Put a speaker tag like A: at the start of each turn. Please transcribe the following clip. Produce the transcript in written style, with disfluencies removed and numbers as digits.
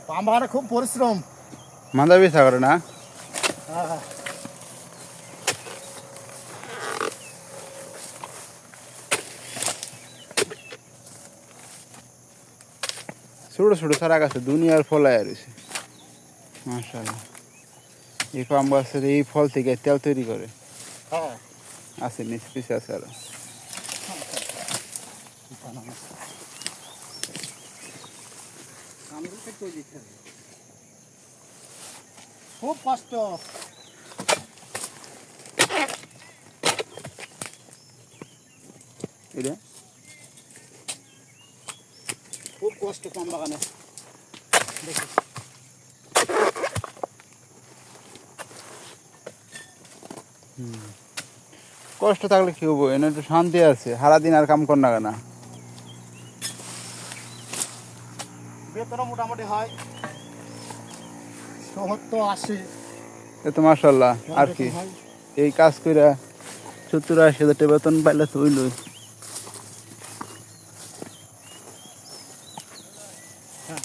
A: পাম বাগানে খুব পরিশ্রম।
B: মান্দা বেচা করে না?
A: হ্যাঁ।
B: ছোট ছোট চারা গাছে দুনিয়ার ফল আয়া রয়েছে মাশাআল্লাহ। এই পাম গাছের এই ফল থেকে তেল তৈরি করে।
A: হ্যাঁ।
B: আছে নিচ পিছে আছে আরো।
A: খুব কষ্ট।
B: এটা
A: খুব কষ্ট পাম বাগানে। দেখি
B: কষ্ট থাকলে কি হবো, এনে একটু শান্তি আছে, সারাদিন আর কাম কর না কেনা।
A: বেতনও মোটামুটি হয় 70-80।
B: এ তো মাশাআল্লাহ। আর কি
A: হয়।
B: এই কাজ কইরা 70-80 হাজার টাকা বেতন পাইলে তো হইলই।
A: হ্যাঁ।